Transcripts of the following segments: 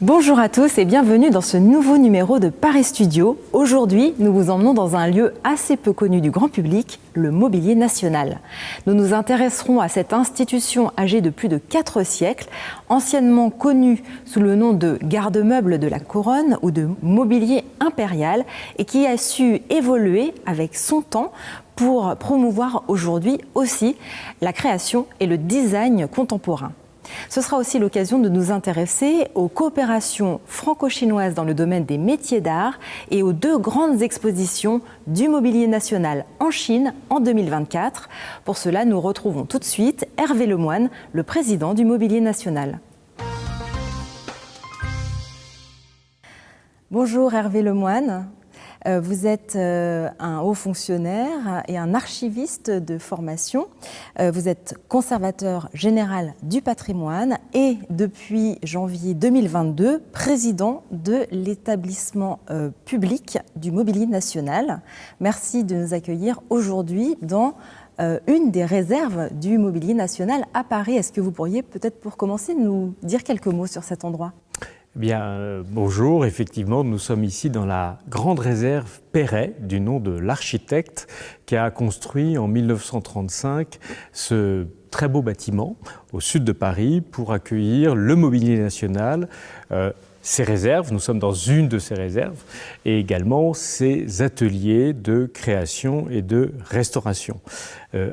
Bonjour à tous et bienvenue dans ce nouveau numéro de Paris Studio. Aujourd'hui, nous vous emmenons dans un lieu assez peu connu du grand public, le Mobilier National. Nous nous intéresserons à cette institution âgée de plus de 4 siècles, anciennement connue sous le nom de garde-meuble de la couronne ou de mobilier impérial et qui a su évoluer avec son temps pour promouvoir aujourd'hui aussi la création et le design contemporain. Ce sera aussi l'occasion de nous intéresser aux coopérations franco-chinoises dans le domaine des métiers d'art et aux 2 grandes expositions du Mobilier National en Chine en 2024. Pour cela, nous retrouvons tout de suite Hervé Lemoine, le président du Mobilier National. Bonjour Hervé Lemoine. Vous êtes un haut fonctionnaire et un archiviste de formation. Vous êtes conservateur général du patrimoine et depuis janvier 2022, président de l'établissement public du Mobilier National. Merci de nous accueillir aujourd'hui dans une des réserves du Mobilier National à Paris. Est-ce que vous pourriez peut-être pour commencer nous dire quelques mots sur cet endroit ? Bonjour, effectivement, nous sommes ici dans la grande réserve Perret, du nom de l'architecte qui a construit en 1935 ce très beau bâtiment au sud de Paris pour accueillir le Mobilier National, ses réserves, nous sommes dans une de ces réserves, et également ses ateliers de création et de restauration.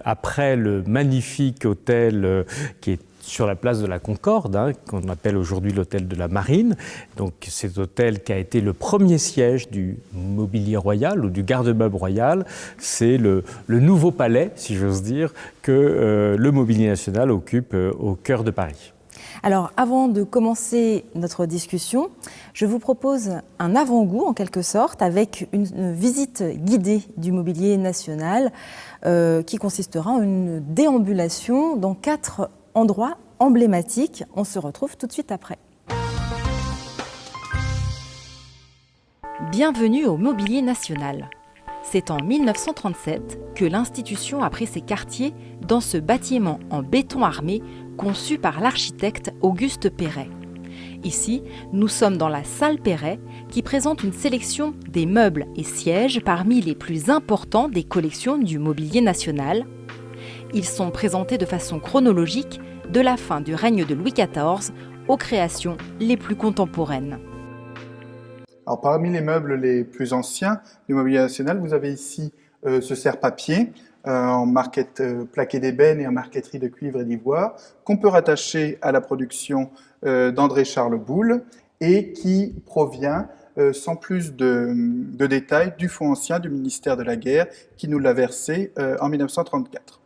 Après le magnifique hôtel qui est sur la place de la Concorde, qu'on appelle aujourd'hui l'hôtel de la Marine. Donc cet hôtel qui a été le premier siège du mobilier royal ou du garde-meuble royal, c'est le nouveau palais, si j'ose dire, que le Mobilier National occupe au cœur de Paris. Alors, avant de commencer notre discussion, je vous propose un avant-goût, en quelque sorte, avec une visite guidée du Mobilier National qui consistera en une déambulation dans 4 endroits emblématiques. On se retrouve tout de suite après. Bienvenue au Mobilier National. C'est en 1937 que l'institution a pris ses quartiers dans ce bâtiment en béton armé conçu par l'architecte Auguste Perret. Ici, nous sommes dans la salle Perret qui présente une sélection des meubles et sièges parmi les plus importants des collections du Mobilier National. Ils sont présentés de façon chronologique de la fin du règne de Louis XIV aux créations les plus contemporaines. Alors, parmi les meubles les plus anciens du Mobilier National, vous avez ici ce serre-papier en marquette plaqué d'ébène et en marqueterie de cuivre et d'ivoire qu'on peut rattacher à la production d'André-Charles Boulle et qui provient sans plus de détails du fonds ancien du ministère de la Guerre qui nous l'a versé en 1934.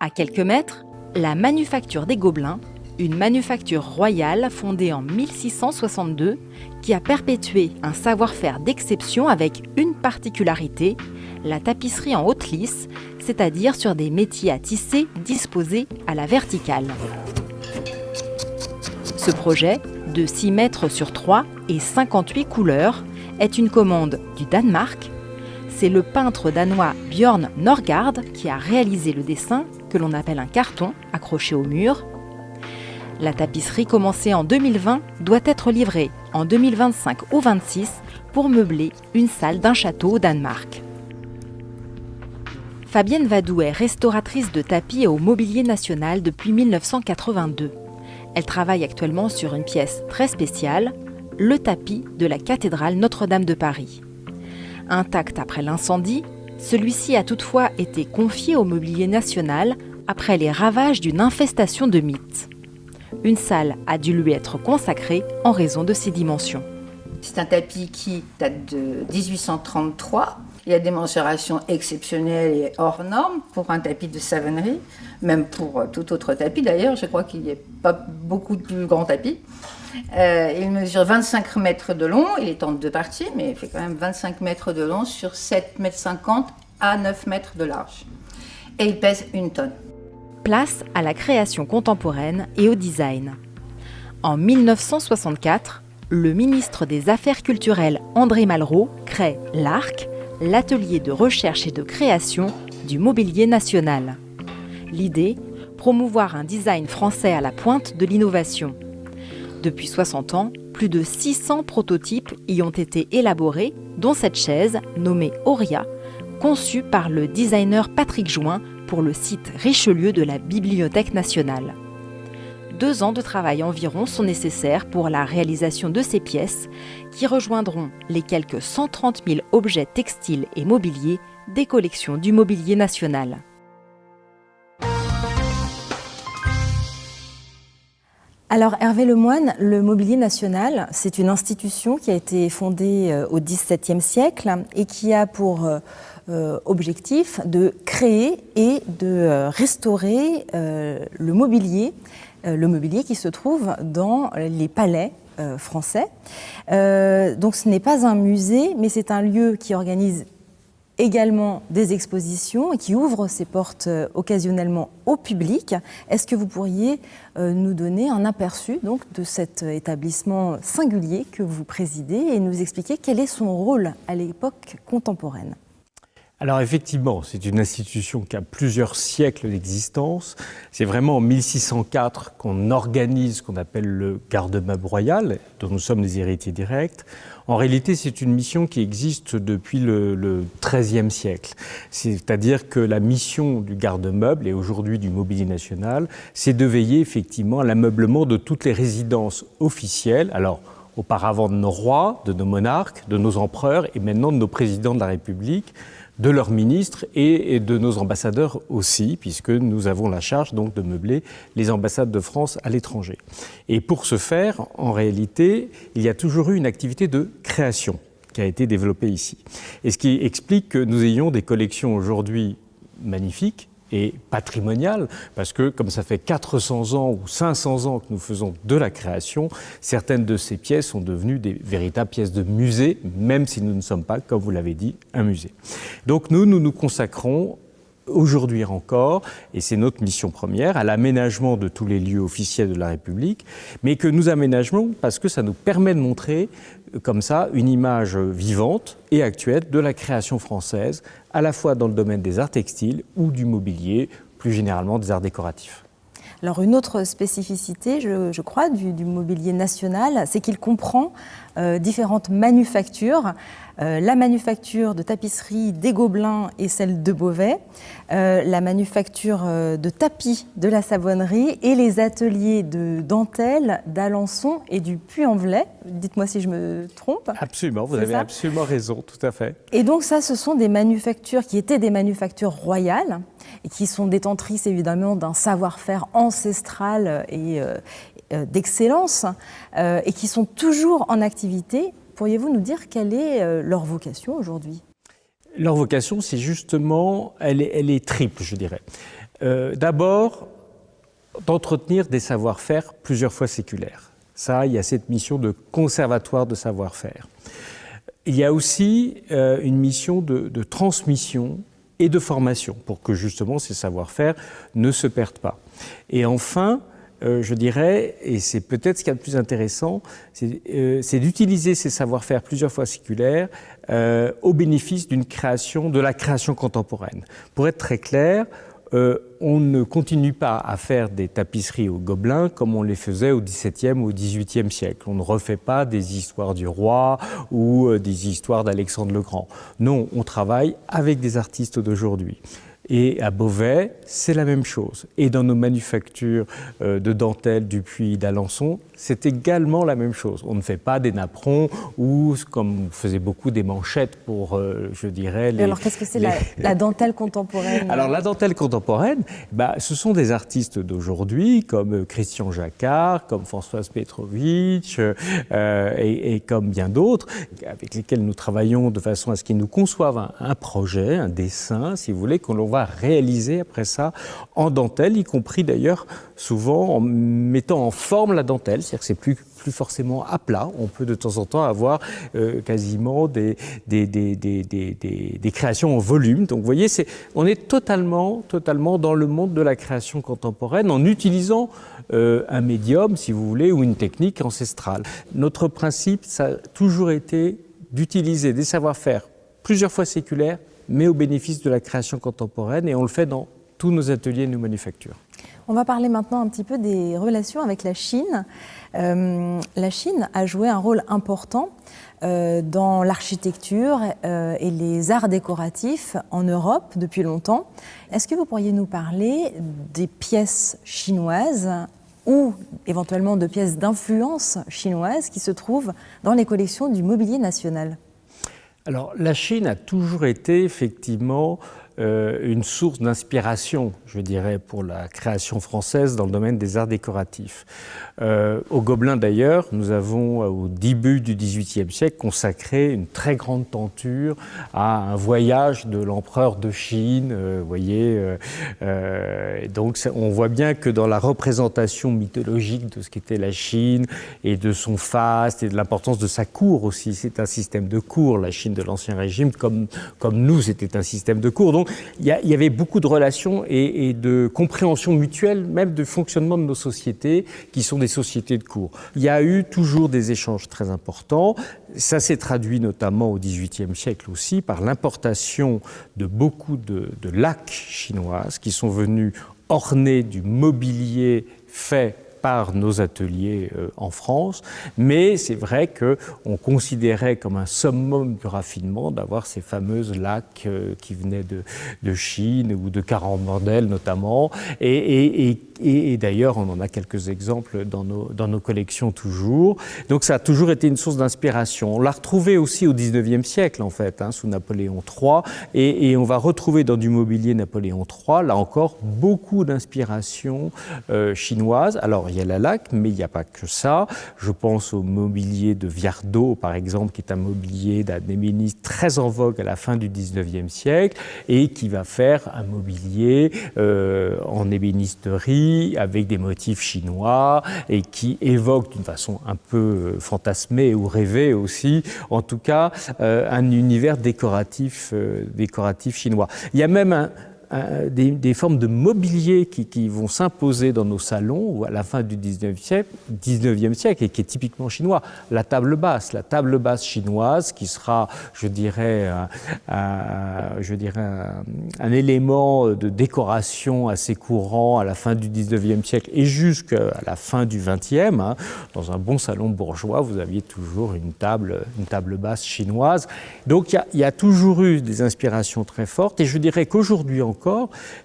À quelques mètres, la manufacture des Gobelins, une manufacture royale fondée en 1662 qui a perpétué un savoir-faire d'exception avec une particularité, la tapisserie en haute lisse, c'est-à-dire sur des métiers à tisser disposés à la verticale. Ce projet, de 6 mètres sur 3 et 58 couleurs, est une commande du Danemark. C'est le peintre danois Bjørn Nørgaard qui a réalisé le dessin, que l'on appelle un carton, accroché au mur. La tapisserie commencée en 2020 doit être livrée en 2025 ou 2026 pour meubler une salle d'un château au Danemark. Fabienne Vadou est restauratrice de tapis au Mobilier National depuis 1982. Elle travaille actuellement sur une pièce très spéciale, le tapis de la cathédrale Notre-Dame de Paris. Intact après l'incendie, celui-ci a toutefois été confié au Mobilier National après les ravages d'une infestation de mites. Une salle a dû lui être consacrée en raison de ses dimensions. C'est un tapis qui date de 1833. Il y a des mensurations exceptionnelles et hors normes pour un tapis de savonnerie, même pour tout autre tapis d'ailleurs. Je crois qu'il n'y a pas beaucoup de plus grands tapis. Il mesure 25 mètres de long, il est en 2 parties, mais il fait quand même 25 mètres de long sur 7,50 mètres à 9 mètres de large. Et il pèse 1 tonne. Place à la création contemporaine et au design. En 1964, le ministre des Affaires culturelles André Malraux crée l'ARC, l'atelier de recherche et de création du Mobilier National. L'idée, promouvoir un design français à la pointe de l'innovation. Depuis 60 ans, Plus de 600 prototypes y ont été élaborés, dont cette chaise, nommée Auria, conçue par le designer Patrick Join pour le site Richelieu de la Bibliothèque nationale. 2 ans de travail environ sont nécessaires pour la réalisation de ces pièces qui rejoindront les quelques 130 000 objets textiles et mobiliers des collections du Mobilier national. Alors Hervé Lemoine, le Mobilier national, c'est une institution qui a été fondée au XVIIe siècle et qui a pour objectif de créer et de restaurer le mobilier qui se trouve dans les palais français. Donc ce n'est pas un musée, mais c'est un lieu qui organise également des expositions et qui ouvre ses portes occasionnellement au public. Est-ce que vous pourriez nous donner un aperçu donc, de cet établissement singulier que vous présidez et nous expliquer quel est son rôle à l'époque contemporaine ? Alors effectivement, c'est une institution qui a plusieurs siècles d'existence. C'est vraiment en 1604 qu'on organise ce qu'on appelle le garde-meuble royal, dont nous sommes les héritiers directs. En réalité, c'est une mission qui existe depuis le XIIIe siècle. C'est-à-dire que la mission du garde-meuble, et aujourd'hui du Mobilier national, c'est de veiller effectivement à l'ameublement de toutes les résidences officielles. Alors, auparavant de nos rois, de nos monarques, de nos empereurs et maintenant de nos présidents de la République, de leurs ministres et de nos ambassadeurs aussi, puisque nous avons la charge donc de meubler les ambassades de France à l'étranger. Et pour ce faire, en réalité, il y a toujours eu une activité de création qui a été développée ici. Et ce qui explique que nous ayons des collections aujourd'hui magnifiques et patrimoniales, parce que comme ça fait 400 ans ou 500 ans que nous faisons de la création, certaines de ces pièces sont devenues des véritables pièces de musée, même si nous ne sommes pas, comme vous l'avez dit, un musée. Donc nous nous consacrons aujourd'hui encore, et c'est notre mission première, à l'aménagement de tous les lieux officiels de la République, mais que nous aménageons parce que ça nous permet de montrer comme ça une image vivante et actuelle de la création française, à la fois dans le domaine des arts textiles ou du mobilier, plus généralement des arts décoratifs. Alors une autre spécificité, je crois, du Mobilier national, c'est qu'il comprend différentes manufactures. La manufacture de tapisserie des Gobelins et celle de Beauvais, la manufacture de tapis de la Savonnerie et les ateliers de dentelle d'Alençon et du Puy-en-Velay. Dites-moi si je me trompe. Absolument, vous avez absolument raison, tout à fait. Et donc ça, ce sont des manufactures qui étaient des manufactures royales et qui sont détentrices évidemment d'un savoir-faire ancestral et d'excellence et qui sont toujours en activité. Pourriez-vous nous dire quelle est leur vocation aujourd'hui ? Leur vocation, c'est justement, elle est triple, je dirais. D'abord, d'entretenir des savoir-faire plusieurs fois séculaires. Ça, il y a cette mission de conservatoire de savoir-faire. Il y a aussi une mission de transmission et de formation pour que justement ces savoir-faire ne se perdent pas. Et enfin, je dirais, et c'est peut-être ce qu'il y a de plus intéressant, c'est d'utiliser ces savoir-faire plusieurs fois séculaires au bénéfice de la création contemporaine. Pour être très clair, on ne continue pas à faire des tapisseries aux Gobelins comme on les faisait au XVIIe ou au XVIIIe siècle. On ne refait pas des histoires du roi ou des histoires d'Alexandre le Grand. Non, on travaille avec des artistes d'aujourd'hui. Et à Beauvais, c'est la même chose. Et dans nos manufactures de dentelle du Puy d'Alençon, c'est également la même chose. On ne fait pas des napperons ou, comme on faisait beaucoup, des manchettes pour, je dirais... Alors, qu'est-ce que c'est la dentelle contemporaine ? Alors, la dentelle contemporaine, ce sont des artistes d'aujourd'hui, comme Christian Jacquard, comme Françoise Petrovitch, et comme bien d'autres, avec lesquels nous travaillons de façon à ce qu'ils nous conçoivent un projet, un dessin, si vous voulez, qu'on va réaliser après ça en dentelle, y compris d'ailleurs souvent en mettant en forme la dentelle, c'est-à-dire que c'est plus forcément à plat. On peut de temps en temps avoir quasiment des créations en volume. Donc vous voyez, on est totalement dans le monde de la création contemporaine en utilisant un médium, si vous voulez, ou une technique ancestrale. Notre principe, ça a toujours été d'utiliser des savoir-faire plusieurs fois séculaires, mais au bénéfice de la création contemporaine, et on le fait dans tous nos ateliers et nos manufactures. On va parler maintenant un petit peu des relations avec la Chine. La Chine a joué un rôle important dans l'architecture et les arts décoratifs en Europe depuis longtemps. Est-ce que vous pourriez nous parler des pièces chinoises ou éventuellement de pièces d'influence chinoise qui se trouvent dans les collections du mobilier national? Alors, la Chine a toujours été effectivement une source d'inspiration, je dirais, pour la création française dans le domaine des arts décoratifs. Au Gobelin, d'ailleurs, nous avons, au début du XVIIIe siècle, consacré une très grande tenture à un voyage de l'empereur de Chine. Vous voyez, donc on voit bien que dans la représentation mythologique de ce qu'était la Chine et de son faste et de l'importance de sa cour aussi, c'est un système de cour, la Chine de l'Ancien Régime, comme nous, c'était un système de cour. Donc, il y avait beaucoup de relations et de compréhension mutuelle, même de fonctionnement de nos sociétés, qui sont des sociétés de cour. Il y a eu toujours des échanges très importants. Ça s'est traduit notamment au XVIIIe siècle aussi par l'importation de beaucoup de laques chinoises qui sont venues orner du mobilier fait par nos ateliers en France, mais c'est vrai qu'on considérait comme un summum du raffinement d'avoir ces fameuses laques qui venaient de Chine ou de Coromandel notamment, et d'ailleurs on en a quelques exemples dans nos collections toujours. Donc ça a toujours été une source d'inspiration. On l'a retrouvé aussi au XIXe siècle en fait, sous Napoléon III, et on va retrouver dans du mobilier Napoléon III, là encore, beaucoup d'inspiration chinoise. Alors il y a la laque, mais il n'y a pas que ça. Je pense au mobilier de Viardot, par exemple, qui est un mobilier d'un ébéniste très en vogue à la fin du XIXe siècle et qui va faire un mobilier en ébénisterie avec des motifs chinois et qui évoque d'une façon un peu fantasmée ou rêvée aussi, en tout cas, un univers décoratif chinois. Il y a même des formes de mobilier qui vont s'imposer dans nos salons à la fin du XIXe siècle et qui est typiquement chinois. La table basse chinoise qui sera, je dirais, un élément de décoration assez courant à la fin du XIXe siècle et jusqu'à la fin du XXe. Dans un bon salon bourgeois, vous aviez toujours une table basse chinoise. Donc il y a toujours eu des inspirations très fortes et je dirais qu'aujourd'hui encore,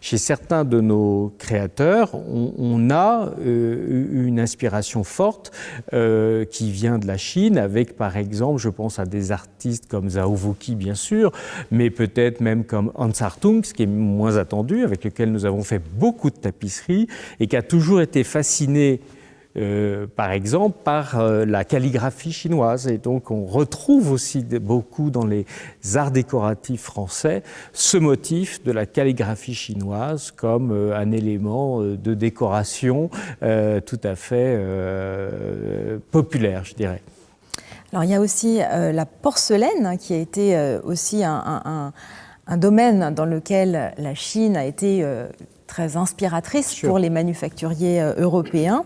chez certains de nos créateurs, on a une inspiration forte qui vient de la Chine, avec par exemple, je pense à des artistes comme Zhao Wuqi bien sûr, mais peut-être même comme Hans Hartung, ce qui est moins attendu, avec lequel nous avons fait beaucoup de tapisseries et qui a toujours été fasciné par exemple par la calligraphie chinoise, et donc on retrouve aussi beaucoup dans les arts décoratifs français ce motif de la calligraphie chinoise comme un élément de décoration tout à fait populaire, je dirais. Alors il y a aussi la porcelaine qui a été aussi un domaine dans lequel la Chine a été très inspiratrice pour les manufacturiers européens.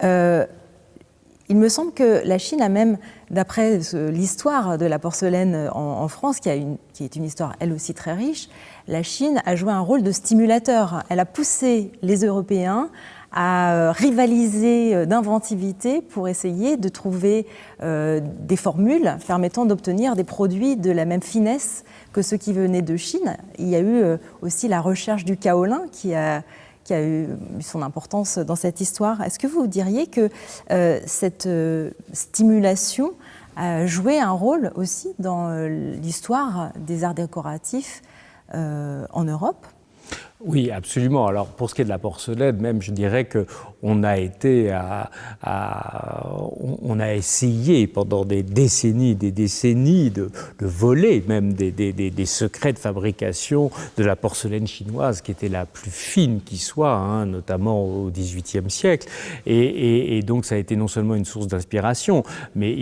Il me semble que la Chine a même, d'après l'histoire de la porcelaine en France, qui est une histoire elle aussi très riche, la Chine a joué un rôle de stimulateur. Elle a poussé les Européens à rivaliser d'inventivité pour essayer de trouver des formules permettant d'obtenir des produits de la même finesse que ceux qui venaient de Chine. Il y a eu aussi la recherche du kaolin qui a eu son importance dans cette histoire. Est-ce que vous diriez que cette stimulation a joué un rôle aussi dans l'histoire des arts décoratifs en Europe ? Oui, absolument. Alors, pour ce qui est de la porcelaine, même, je dirais qu'on a on a essayé pendant des décennies de voler même des secrets de fabrication de la porcelaine chinoise, qui était la plus fine qui soit, notamment au XVIIIe siècle. Et donc, ça a été non seulement une source d'inspiration, mais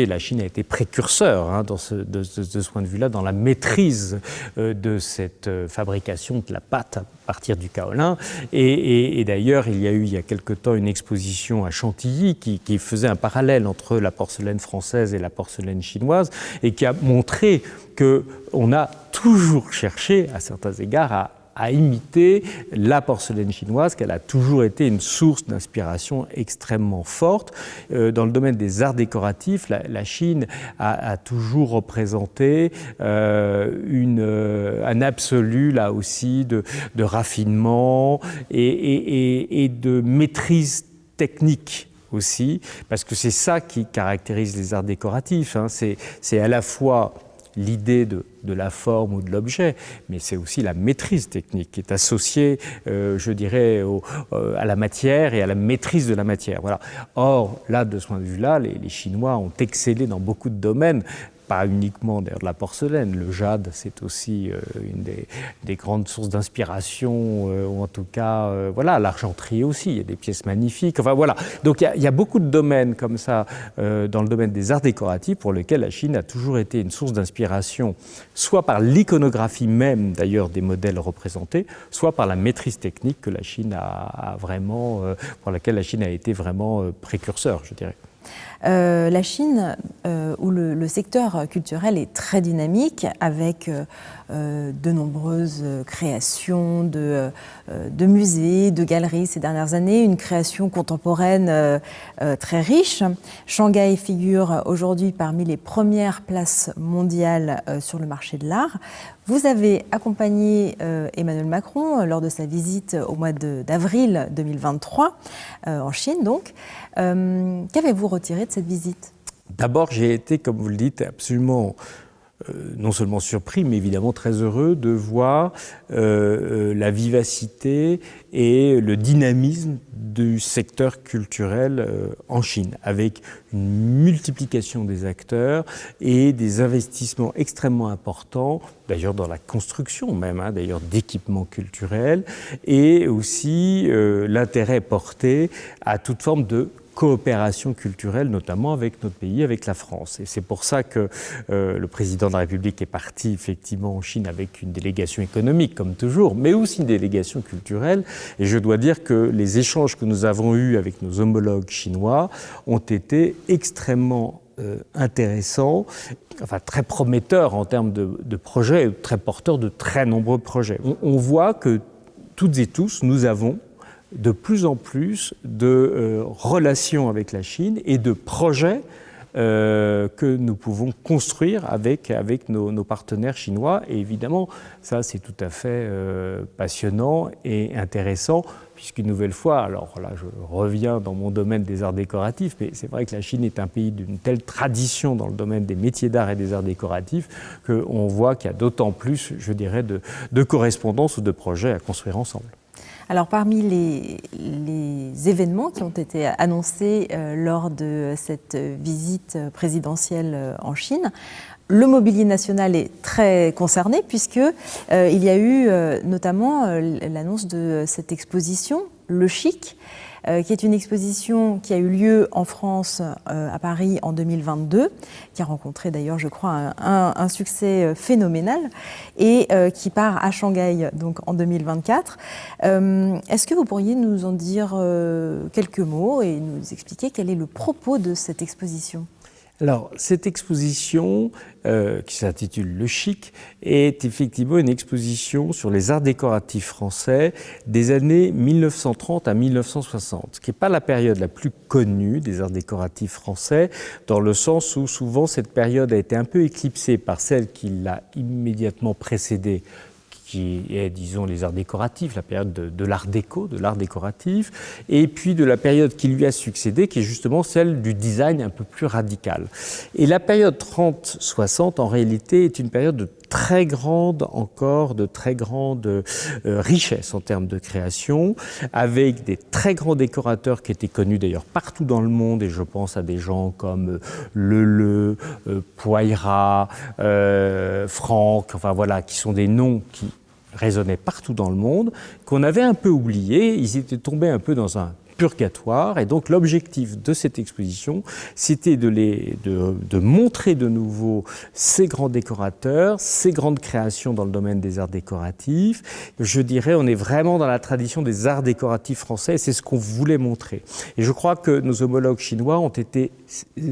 la Chine a été précurseur de ce point de vue-là, dans la maîtrise de cette fabrication de la pâte à partir du kaolin. Et d'ailleurs, il y a eu il y a quelque temps une exposition à Chantilly qui faisait un parallèle entre la porcelaine française et la porcelaine chinoise et qui a montré qu'on a toujours cherché, à certains égards, à imiter la porcelaine chinoise, qu'elle a toujours été une source d'inspiration extrêmement forte. Dans le domaine des arts décoratifs, la Chine a toujours représenté un absolu, là aussi, de raffinement et de maîtrise technique aussi, parce que c'est ça qui caractérise les arts décoratifs, hein. C'est à la fois l'idée de la forme ou de l'objet, mais c'est aussi la maîtrise technique qui est associée, je dirais, à la matière et à la maîtrise de la matière. Voilà. Or, là, de ce point de vue-là, les Chinois ont excellé dans beaucoup de domaines, pas uniquement d'ailleurs de la porcelaine. Le jade, c'est aussi une des grandes sources d'inspiration, ou en tout cas, voilà, l'argenterie aussi, il y a des pièces magnifiques. Enfin voilà, donc il y a beaucoup de domaines comme ça dans le domaine des arts décoratifs pour lesquels la Chine a toujours été une source d'inspiration, soit par l'iconographie même d'ailleurs des modèles représentés, soit par la maîtrise technique que la Chine a vraiment, pour laquelle la Chine a été vraiment précurseur, je dirais. La Chine, où le secteur culturel est très dynamique, avec de nombreuses créations de musées, de galeries ces dernières années, une création contemporaine très riche. Shanghai figure aujourd'hui parmi les premières places mondiales sur le marché de l'art. Vous avez accompagné Emmanuel Macron lors de sa visite au mois d'avril 2023, en Chine donc. Qu'avez-vous retiré de cette visite ? D'abord, j'ai été, comme vous le dites, absolument non seulement surpris, mais évidemment très heureux de voir la vivacité et le dynamisme du secteur culturel en Chine, avec une multiplication des acteurs et des investissements extrêmement importants, d'ailleurs dans la construction même, hein, d'ailleurs d'équipements culturels, et aussi l'intérêt porté à toute forme de coopération culturelle, notamment avec notre pays, avec la France. Et c'est pour ça que le président de la République est parti effectivement en Chine avec une délégation économique, comme toujours, mais aussi une délégation culturelle. Et je dois dire que les échanges que nous avons eus avec nos homologues chinois ont été extrêmement intéressants, enfin très prometteurs en termes de projets, très porteurs de très nombreux projets. On voit que toutes et tous, nous avons de plus en plus de relations avec la Chine et de projets que nous pouvons construire avec nos partenaires chinois. Et évidemment, ça c'est tout à fait passionnant et intéressant, puisqu'une nouvelle fois, alors là je reviens dans mon domaine des arts décoratifs, mais c'est vrai que la Chine est un pays d'une telle tradition dans le domaine des métiers d'art et des arts décoratifs qu'on voit qu'il y a d'autant plus, je dirais, de correspondances ou de projets à construire ensemble. Alors, parmi les événements qui ont été annoncés lors de cette visite présidentielle en Chine, le mobilier national est très concerné puisque il y a eu notamment l'annonce de cette exposition, Le Chic, qui est une exposition qui a eu lieu en France, à Paris, en 2022, qui a rencontré d'ailleurs, je crois, un succès phénoménal, et qui part à Shanghai donc, en 2024. Est-ce que vous pourriez nous en dire quelques mots et nous expliquer quel est le propos de cette exposition ? Alors, cette exposition, qui s'intitule Le Chic, est effectivement une exposition sur les arts décoratifs français des années 1930 à 1960, qui n'est pas la période la plus connue des arts décoratifs français, dans le sens où souvent cette période a été un peu éclipsée par celle qui l'a immédiatement précédée, qui est, disons, les arts décoratifs, la période de l'art déco, de l'art décoratif, et puis de la période qui lui a succédé, qui est justement celle du design un peu plus radical. Et la période 30-60, en réalité, est une période de très grande richesse en termes de création, avec des très grands décorateurs qui étaient connus d'ailleurs partout dans le monde, et je pense à des gens comme Leleu, Poyra, Franck, enfin voilà, qui sont des noms qui résonnaient partout dans le monde, qu'on avait un peu oubliés. Ils étaient tombés un peu dans un purgatoire. Et donc l'objectif de cette exposition, c'était de montrer de nouveau ces grands décorateurs, ces grandes créations dans le domaine des arts décoratifs. Je dirais, on est vraiment dans la tradition des arts décoratifs français, et c'est ce qu'on voulait montrer. Et je crois que nos homologues chinois ont été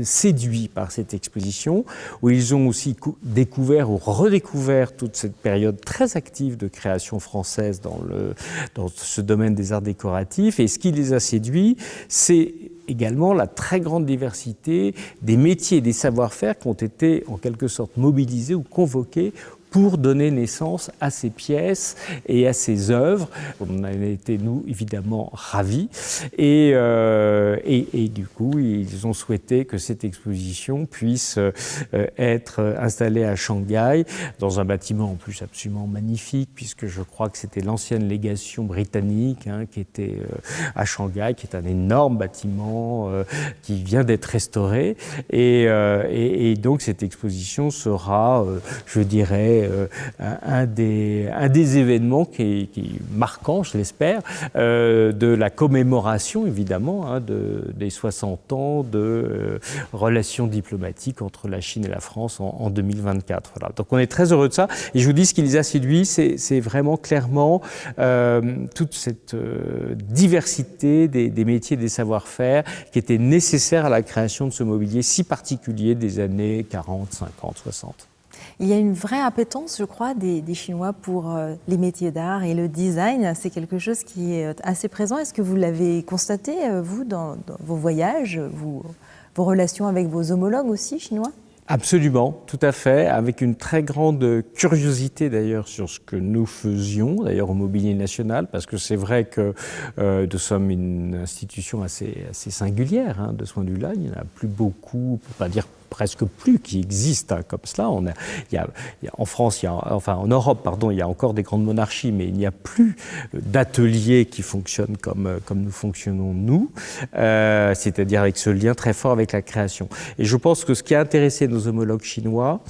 séduits par cette exposition, où ils ont aussi découvert ou redécouvert toute cette période très active de création française dans ce domaine des arts décoratifs. Et ce qui les a séduits, c'est également la très grande diversité des métiers et des savoir-faire qui ont été en quelque sorte mobilisés ou convoqués pour donner naissance à ces pièces et à ces œuvres. On en a été, nous, évidemment, ravis. Et du coup, ils ont souhaité que cette exposition puisse être installée à Shanghai, dans un bâtiment en plus absolument magnifique, puisque je crois que c'était l'ancienne légation britannique qui était à Shanghai, qui est un énorme bâtiment qui vient d'être restauré. Et donc, cette exposition sera, je dirais, un des événements qui est marquant, je l'espère, de la commémoration, évidemment, des 60 ans de relations diplomatiques entre la Chine et la France en 2024. Voilà. Donc on est très heureux de ça. Et je vous dis, ce qui les a séduits, c'est vraiment clairement toute cette diversité des métiers, des savoir-faire qui étaient nécessaires à la création de ce mobilier si particulier des années 40, 50, 60. Il y a une vraie appétence, je crois, des Chinois pour les métiers d'art et le design. C'est quelque chose qui est assez présent. Est-ce que vous l'avez constaté, vous, dans vos voyages, vos relations avec vos homologues aussi chinois ? Absolument, tout à fait, avec une très grande curiosité d'ailleurs sur ce que nous faisions, d'ailleurs au Mobilier National, parce que c'est vrai que nous sommes une institution assez singulière de ce point de vue-là. Il n'y en a plus beaucoup, pour pas dire presque plus, qui existent comme cela. En France, en Europe, pardon, il y a encore des grandes monarchies, mais il n'y a plus d'ateliers qui fonctionnent comme nous fonctionnons nous, c'est-à-dire avec ce lien très fort avec la création. Et je pense que ce qui a intéressé nos homologues chinois,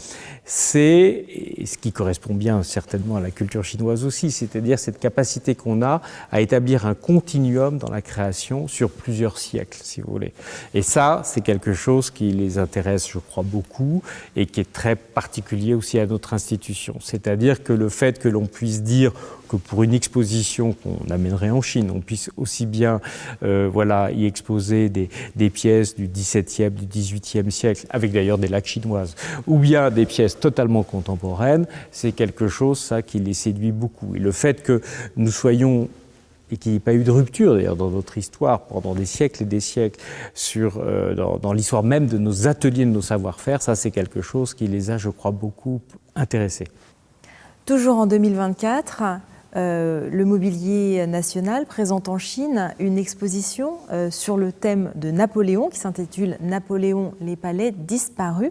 c'est, et ce qui correspond bien certainement à la culture chinoise aussi, c'est-à-dire cette capacité qu'on a à établir un continuum dans la création sur plusieurs siècles, si vous voulez. Et ça, c'est quelque chose qui les intéresse, je crois, beaucoup, et qui est très particulier aussi à notre institution. C'est-à-dire que le fait que l'on puisse dire que pour une exposition qu'on amènerait en Chine, on puisse aussi bien y exposer des pièces du XVIIe, du XVIIIe siècle, avec d'ailleurs des laques chinoises, ou bien des pièces totalement contemporaines, c'est quelque chose, ça, qui les séduit beaucoup. Et le fait que nous soyons, et qu'il n'y ait pas eu de rupture d'ailleurs dans notre histoire pendant des siècles et des siècles dans l'histoire même de nos ateliers, de nos savoir-faire, ça c'est quelque chose qui les a, je crois, beaucoup intéressés. Toujours en 2024, le Mobilier National présente en Chine une exposition sur le thème de Napoléon qui s'intitule « Napoléon, les palais disparus ».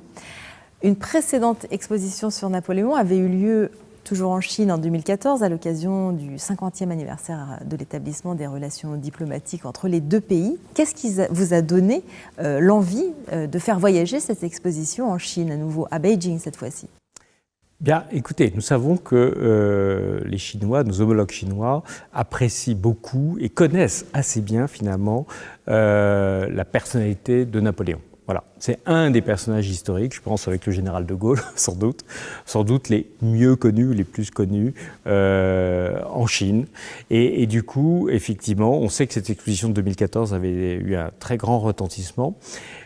Une précédente exposition sur Napoléon avait eu lieu toujours en Chine en 2014 à l'occasion du 50e anniversaire de l'établissement des relations diplomatiques entre les deux pays. Qu'est-ce qui vous a donné l'envie de faire voyager cette exposition en Chine, à nouveau à Beijing cette fois-ci ? Bien, écoutez, nous savons que les Chinois, nos homologues chinois, apprécient beaucoup et connaissent assez bien finalement la personnalité de Napoléon. Voilà, c'est un des personnages historiques, je pense, avec le général de Gaulle, sans doute les mieux connus, les plus connus en Chine. Et du coup, effectivement, on sait que cette exposition de 2014 avait eu un très grand retentissement.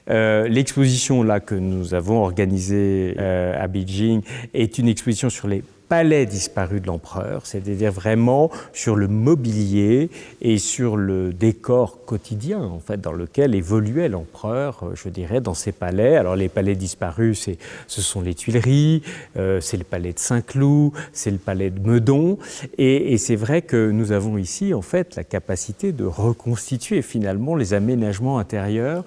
L'exposition là que nous avons organisée à Beijing est une exposition sur les palais disparus de l'empereur, c'est-à-dire vraiment sur le mobilier et sur le décor quotidien en fait dans lequel évoluait l'empereur, je dirais, dans ses palais. Alors les palais disparus, ce sont les Tuileries, c'est le palais de Saint-Cloud, c'est le palais de Meudon, et c'est vrai que nous avons ici en fait la capacité de reconstituer finalement les aménagements intérieurs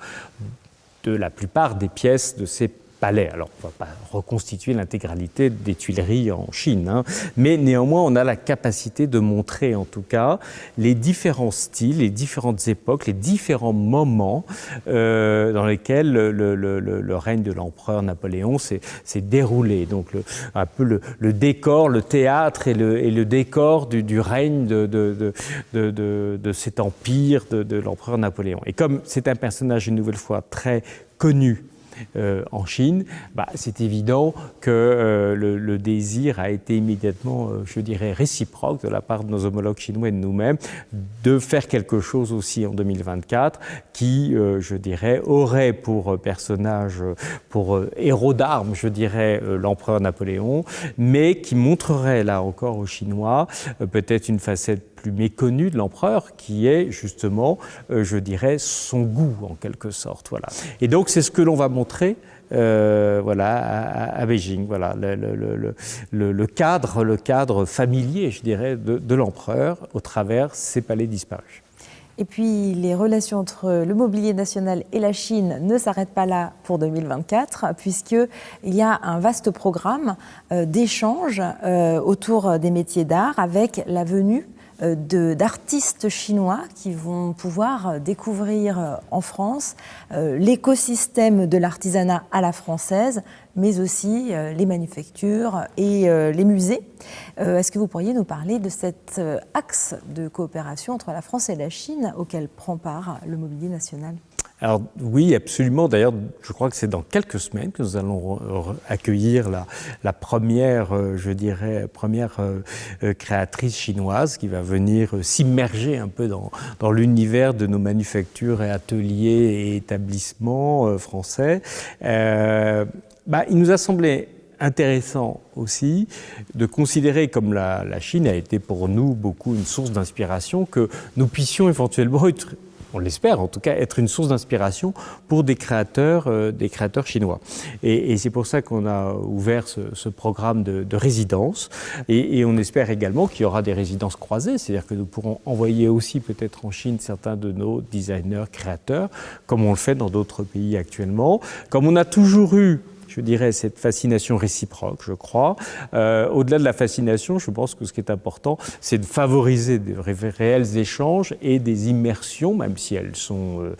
de la plupart des pièces de ces palais. Alors, on ne va pas reconstituer l'intégralité des Tuileries en Chine, hein, mais néanmoins, on a la capacité de montrer, en tout cas, les différents styles, les différentes époques, les différents moments dans lesquels le règne de l'empereur Napoléon s'est déroulé. Donc, un peu le décor, le théâtre et le décor du règne de cet empire de l'empereur Napoléon. Et comme c'est un personnage, une nouvelle fois, très connu en Chine, c'est évident que le désir a été immédiatement, je dirais, réciproque de la part de nos homologues chinois et de nous-mêmes de faire quelque chose aussi en 2024 qui, je dirais, aurait pour personnage, pour héros d'armes, je dirais, l'empereur Napoléon, mais qui montrerait là encore aux Chinois peut-être une facette plus méconnue de l'empereur, qui est justement, je dirais, son goût en quelque sorte. Voilà. Et donc c'est ce que l'on va montrer à Beijing. Voilà, le cadre familier, je dirais, de l'empereur au travers ses palais disparus. Et puis, les relations entre le mobilier national et la Chine ne s'arrêtent pas là pour 2024, puisqu'il y a un vaste programme d'échanges autour des métiers d'art avec la venue d'artistes chinois qui vont pouvoir découvrir en France l'écosystème de l'artisanat à la française, mais aussi les manufactures et les musées. Est-ce que vous pourriez nous parler de cet axe de coopération entre la France et la Chine auquel prend part le mobilier national ? Alors oui, absolument. D'ailleurs, je crois que c'est dans quelques semaines que nous allons accueillir la première, créatrice chinoise qui va venir s'immerger un peu dans l'univers de nos manufactures et ateliers et établissements français. Il nous a semblé intéressant aussi de considérer, comme la Chine a été pour nous beaucoup une source d'inspiration, que nous puissions éventuellement être, on l'espère en tout cas, être une source d'inspiration pour des créateurs chinois. Et c'est pour ça qu'on a ouvert ce programme de résidence. Et on espère également qu'il y aura des résidences croisées, c'est-à-dire que nous pourrons envoyer aussi peut-être en Chine certains de nos designers créateurs, comme on le fait dans d'autres pays actuellement. Comme on a toujours eu, je dirais, cette fascination réciproque, je crois. Au-delà de la fascination, je pense que ce qui est important, c'est de favoriser des réels échanges et des immersions, même si elles sont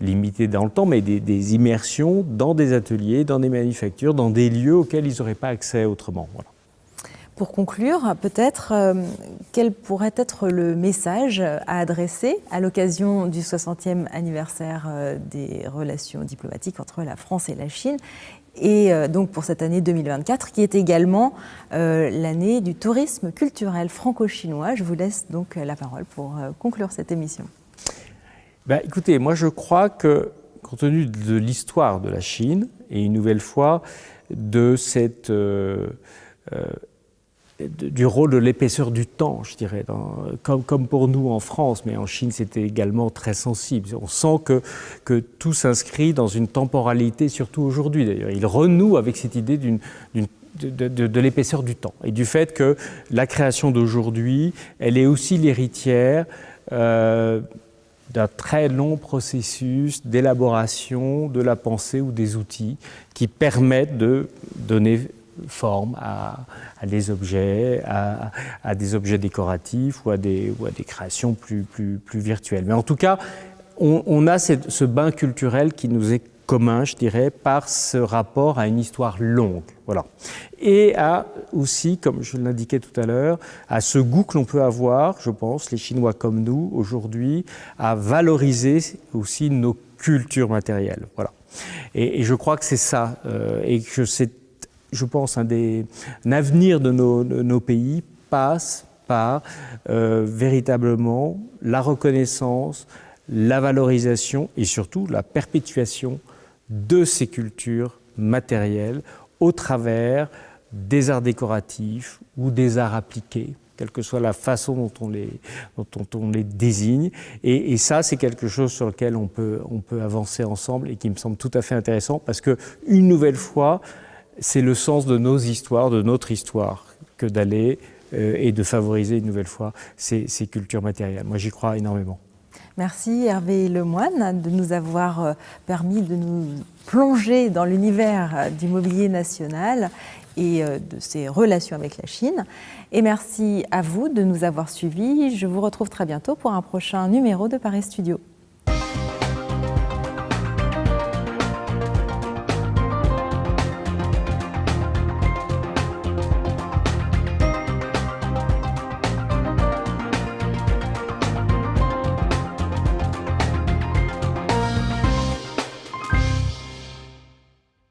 limitées dans le temps, mais des immersions dans des ateliers, dans des manufactures, dans des lieux auxquels ils n'auraient pas accès autrement. Voilà. Pour conclure, peut-être, quel pourrait être le message à adresser à l'occasion du 60e anniversaire des relations diplomatiques entre la France et la Chine, et donc pour cette année 2024, qui est également l'année du tourisme culturel franco-chinois. Je vous laisse donc la parole pour conclure cette émission. Écoutez, moi je crois que, compte tenu de l'histoire de la Chine, et une nouvelle fois de cette... du rôle de l'épaisseur du temps, je dirais, comme pour nous en France, mais en Chine c'était également très sensible. On sent que tout s'inscrit dans une temporalité, surtout aujourd'hui d'ailleurs. Il renoue avec cette idée de l'épaisseur du temps et du fait que la création d'aujourd'hui, elle est aussi l'héritière d'un très long processus d'élaboration de la pensée ou des outils qui permettent de donner forme à des objets, à des objets décoratifs ou à des créations plus virtuelles. Mais en tout cas, on a ce bain culturel qui nous est commun, je dirais, par ce rapport à une histoire longue. Voilà. Et aussi, comme je l'indiquais tout à l'heure, à ce goût que l'on peut avoir, je pense, les Chinois comme nous, aujourd'hui, à valoriser aussi nos cultures matérielles. Voilà. Et je crois que c'est ça, et que c'est, je pense, un avenir de nos pays passe par véritablement la reconnaissance, la valorisation et surtout la perpétuation de ces cultures matérielles au travers des arts décoratifs ou des arts appliqués, quelle que soit la façon dont on les désigne. Et ça, c'est quelque chose sur lequel on peut avancer ensemble et qui me semble tout à fait intéressant parce que, une nouvelle fois, c'est le sens de nos histoires, de notre histoire, que d'aller et de favoriser une nouvelle fois ces cultures matérielles. Moi, j'y crois énormément. Merci Hervé Lemoine de nous avoir permis de nous plonger dans l'univers du mobilier national et de ses relations avec la Chine. Et merci à vous de nous avoir suivis. Je vous retrouve très bientôt pour un prochain numéro de Paris Studio.